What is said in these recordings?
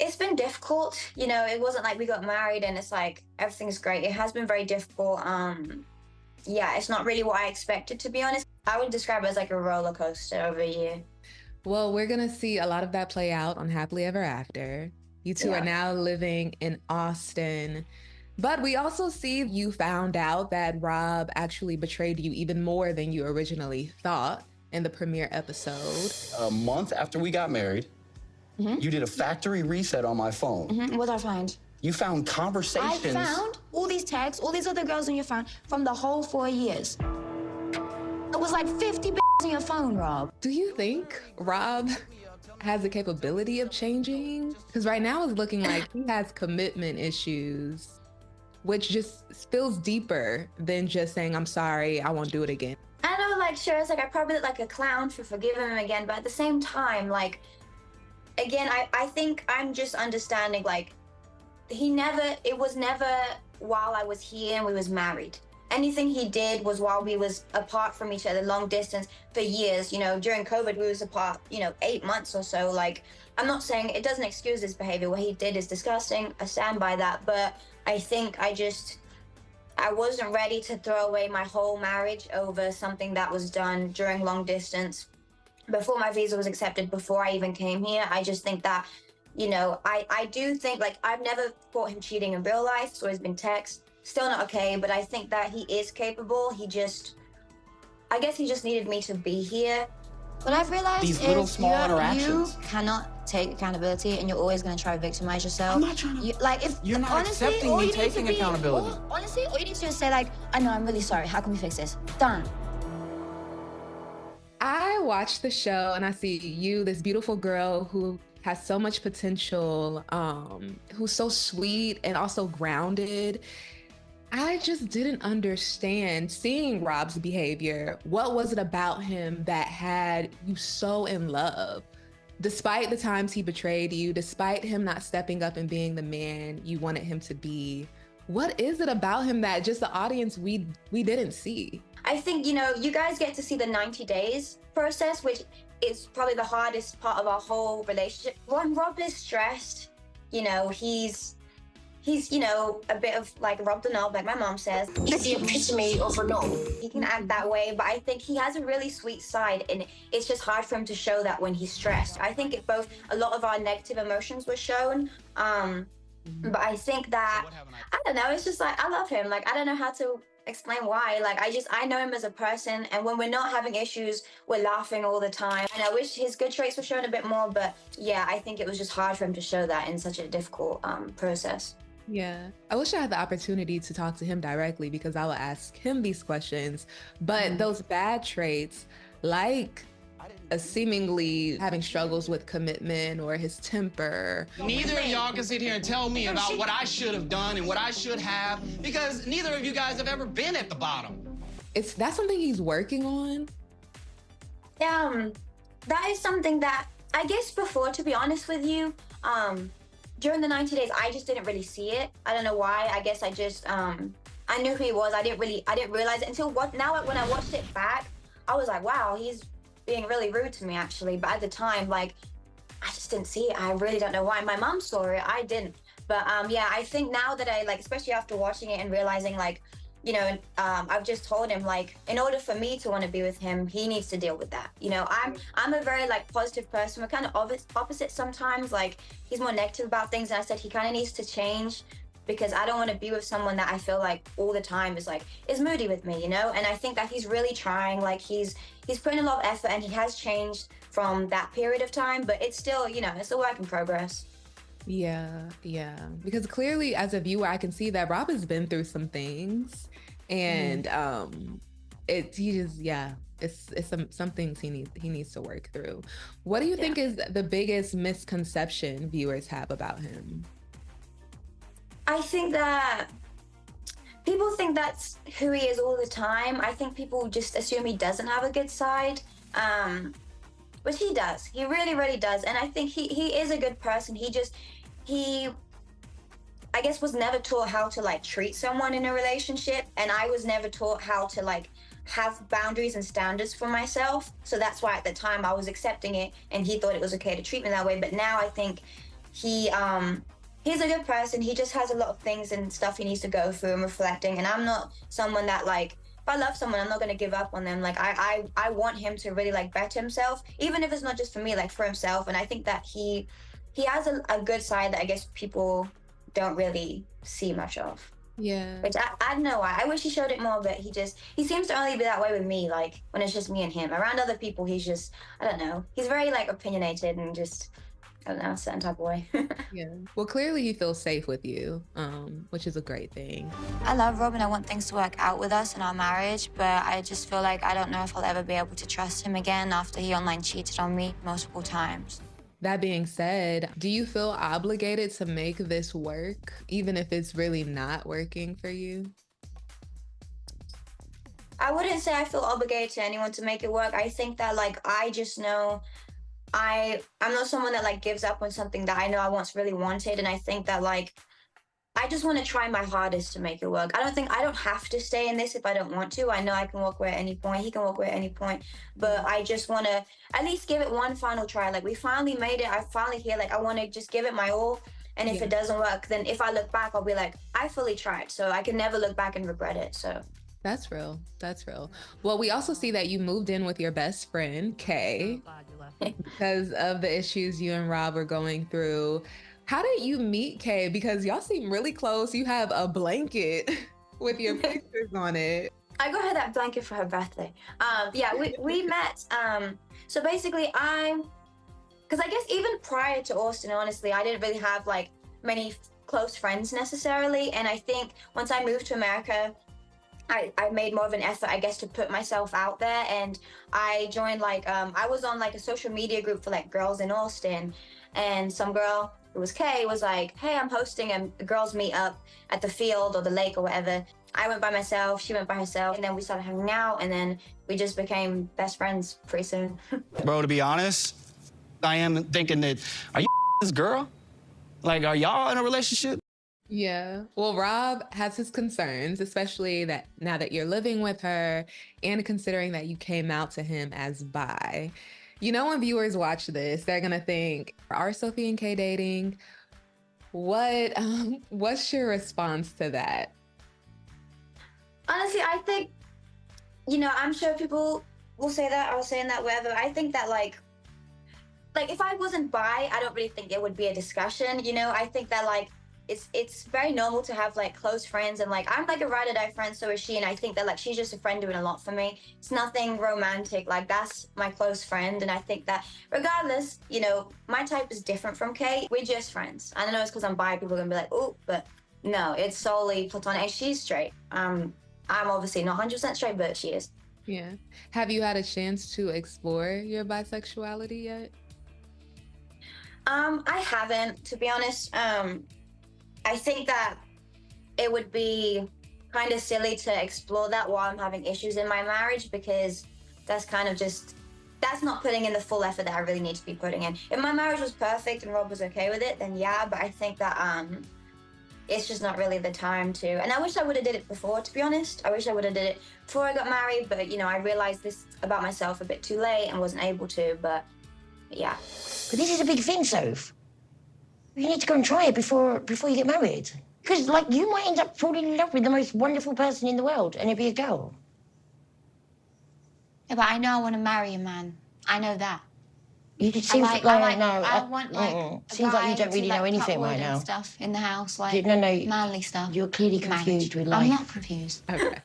It's been difficult. You know, it wasn't like we got married and it's like everything's great. It has been very difficult. Yeah, it's not really what I expected, to be honest. I would describe it as like a roller coaster over a year. Well, we're going to see a lot of that play out on Happily Ever After. You two are now living in Austin. But we also see you found out that Rob actually betrayed you even more than you originally thought in the premiere episode. A month after we got married, you did a factory reset on my phone. What did I find? You found conversations. I found all these texts, all these other girls on your phone from the whole 4 years. It was like 50 on your phone, Rob. Do you think Rob has the capability of changing? Because right now it's looking like he has commitment issues, which just feels deeper than just saying, I'm sorry, I won't do it again. I know, like, sure, it's like I probably look like a clown for forgiving him again, but at the same time, like, again, I think I'm just understanding, like, it was never while I was here and we was married. Anything he did was while we was apart from each other, long distance, for years. You know, during COVID, we was apart, 8 months or so. Like, I'm not saying it doesn't excuse his behavior. What he did is disgusting. I stand by that. But I think I wasn't ready to throw away my whole marriage over something that was done during long distance, before my visa was accepted, before I even came here. I just think that, I do think, like, I've never caught him cheating in real life. It's always been text. Still not okay, but I think that he is capable. I guess he just needed me to be here. What I've realized These little small interactions. You cannot take accountability, and you're always going to try to victimize yourself. I'm not trying to. You're not honestly, accepting me taking accountability. Honestly, all you need to do is say, like, I know, I'm really sorry. How can we fix this? Done. I watched the show and I see you, this beautiful girl who has so much potential, who's so sweet and also grounded. I just didn't understand seeing Rob's behavior. What was it about him that had you so in love? Despite the times he betrayed you, despite him not stepping up and being the man you wanted him to be, what is it about him that just the audience, we didn't see? I think, you guys get to see the 90 days process, which is probably the hardest part of our whole relationship. When Rob is stressed, he's a bit of like Rob the knob, like my mom says. He's the epitome of a knob. He can act that way, but I think he has a really sweet side, and it's just hard for him to show that when he's stressed. I think a lot of our negative emotions were shown, but I think that, I don't know, it's just like, I love him. Like, I don't know how to explain why. Like, I know him as a person, and when we're not having issues, we're laughing all the time. And I wish his good traits were shown a bit more, but yeah, I think it was just hard for him to show that in such a difficult process. Yeah, I wish I had the opportunity to talk to him directly, because I would ask him these questions. But those bad traits, like seemingly having struggles with commitment or his temper. Neither of y'all can sit here and tell me about what I should have done and what I should have, because neither of you guys have ever been at the bottom. That's something he's working on? That is something that, I guess before, to be honest with you, during the 90 days, I just didn't really see it. I don't know why. I guess I just, I knew who he was. I didn't realize it until now when I watched it back, I was like, wow, he's being really rude to me, actually. But at the time, like, I just didn't see it. I really don't know why. My mom saw it, I didn't. But yeah, I think now that I, like, especially after watching it and realizing, like, I've just told him, like, in order for me to want to be with him, he needs to deal with that. I'm a very, like, positive person. We're kind of opposite sometimes. Like, he's more negative about things, and I said he kind of needs to change, because I don't want to be with someone that I feel like all the time is moody with me, And I think that he's really trying. Like, he's putting a lot of effort, and he has changed from that period of time, but it's still, it's a work in progress. Yeah. Because clearly, as a viewer, I can see that Rob has been through some things, and it's some things he needs to work through. What do you think is the biggest misconception viewers have about him? I think that people think that's who he is all the time. I think people just assume he doesn't have a good side, but he does. He really, really does. And I think he is a good person. He I guess was never taught how to, like, treat someone in a relationship, and I was never taught how to, like, have boundaries and standards for myself. So that's why at the time I was accepting it, and he thought it was okay to treat me that way. But now I think he's a good person. He just has a lot of things and stuff he needs to go through and reflecting. And I'm not someone that like, if I love someone, I'm not gonna give up on them. Like I want him to really like better himself, even if it's not just for me, like for himself. And I think that he has a good side that I guess people don't really see much of. Yeah. Which I don't know why. I wish he showed it more, but he seems to only be that way with me, like when it's just me and him. Around other people, he's just, I don't know. He's very like opinionated and just, I don't know, certain type of way. Yeah. Well, clearly he feels safe with you, which is a great thing. I love Rob and I want things to work out with us in our marriage, but I just feel like I don't know if I'll ever be able to trust him again after he online cheated on me multiple times. That being said, do you feel obligated to make this work, even if it's really not working for you? I wouldn't say I feel obligated to anyone to make it work. I think that like I just know I'm not someone that like gives up on something that I know I once really wanted, and I think that like I just want to try my hardest to make it work. I don't have to stay in this if I don't want to. I know I can walk away at any point. He can walk away at any point. But I just want to at least give it one final try. Like we finally made it. I finally here. Like I want to just give it my all. And if it doesn't work, then if I look back, I'll be like, I fully tried. So I can never look back and regret it. So. That's real. That's real. Well, we also see that you moved in with your best friend, Kay, because of the issues you and Rob were going through. How did you meet Kay? Because y'all seem really close. You have a blanket with your pictures on it. I got her that blanket for her birthday. Yeah, we met. So basically because I guess even prior to Austin, honestly, I didn't really have like many close friends necessarily. And I think once I moved to America, I made more of an effort, I guess, to put myself out there. And I joined like, I was on like a social media group for like girls in Austin. And some girl, it was Kay, was like, hey, I'm hosting a girls meet up at the field or the lake or whatever. I went by myself, she went by herself, and then we started hanging out, and then we just became best friends pretty soon. Bro, to be honest, I am thinking that, are you this girl? Like, are y'all in a relationship? Yeah. Well, Rob has his concerns, especially that now that you're living with her and considering that you came out to him as bi. You know, when viewers watch this, they're going to think, are Sophie and Kay dating? What's your response to that? Honestly, I think, you know, I'm sure people will say that, I was saying that, whatever. I think that like if I wasn't bi, I don't really think it would be a discussion, you know? I think that like, it's very normal to have like close friends, and like I'm like a ride or die friend, so is she, and I think that like she's just a friend doing a lot for me. It's nothing romantic, like that's my close friend, and I think that regardless, you know, my type is different from Kay. We're just friends. I don't know, it's because I'm bi, people are gonna be like, oh, but no, it's solely platonic. And she's straight. I'm obviously not 100% straight, but she is. Yeah. Have you had a chance to explore your bisexuality yet? I haven't, to be honest. I think that it would be kind of silly to explore that while I'm having issues in my marriage, because that's kind of just, that's not putting in the full effort that I really need to be putting in. If my marriage was perfect and Rob was okay with it, then yeah, but I think that it's just not really the time to. And I wish I would have did it before, to be honest. I wish I would have did it before I got married, but you know, I realized this about myself a bit too late and wasn't able to, but yeah. But this is a big thing, Soph. You need to go and try it before you get married. Because, like, you might end up falling in love with the most wonderful person in the world, and it'll be a girl. Yeah, but I know I want to marry a man. I know that. You just seem I want, like, a seems like you don't really know anything right now. Stuff in the house, like manly stuff. You're clearly confused with life. I'm not confused. Okay.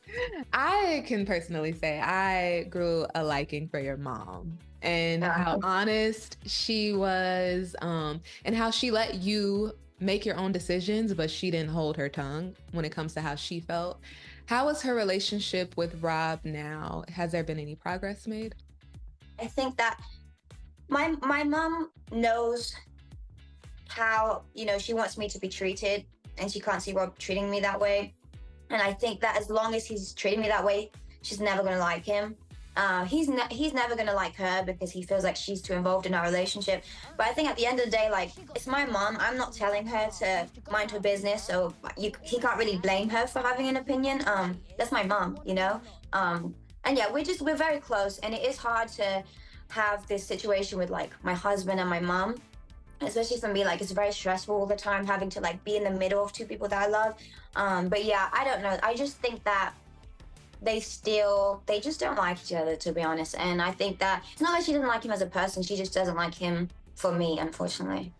I can personally say I grew a liking for your mom, and how honest she was, and how she let you make your own decisions, but she didn't hold her tongue when it comes to how she felt. How is her relationship with Rob now? Has there been any progress made? I think that my mom knows how, you know, she wants me to be treated, and she can't see Rob treating me that way. And I think that as long as he's treating me that way, she's never gonna like him. He's never gonna like her because he feels like she's too involved in our relationship. But I think at the end of the day, like, it's my mom. I'm not telling her to mind her business, so he can't really blame her for having an opinion. That's my mom, you know? And yeah, we're very close, and it is hard to have this situation with like my husband and my mom. especially for me, like it's very stressful all the time having to like be in the middle of two people that I love. But yeah, I don't know. I just think that they just don't like each other, to be honest. And I think that it's not that she doesn't like him as a person, she just doesn't like him for me, unfortunately.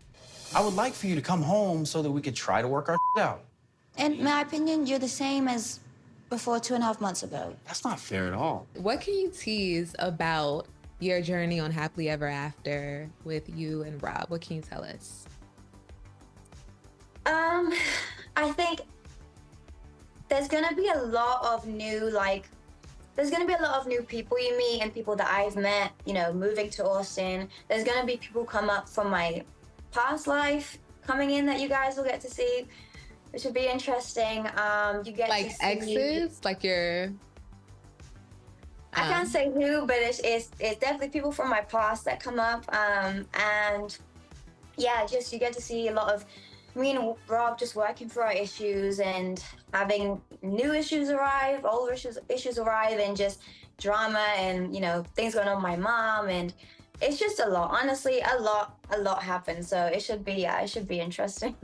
I would like for you to come home so that we could try to work our out. In my opinion, you're the same as before 2.5 months ago. That's not fair at all. What can you tease about your journey on Happily Ever After with you and Rob? What can you tell us? I think there's gonna be a lot of new, there's gonna be a lot of new people you meet and people that I've met, you know, moving to Austin. There's gonna be people come up from my past life coming in that you guys will get to see, which would be interesting. You get like to see exes, like your. I can't say who, but it's definitely people from my past that come up. And yeah, just you get to see a lot of me and Rob just working through our issues and having new issues arrive, old issues arrive, and just drama and, you know, things going on with my mom. And it's just a lot. Honestly, a lot happens. So it should be interesting.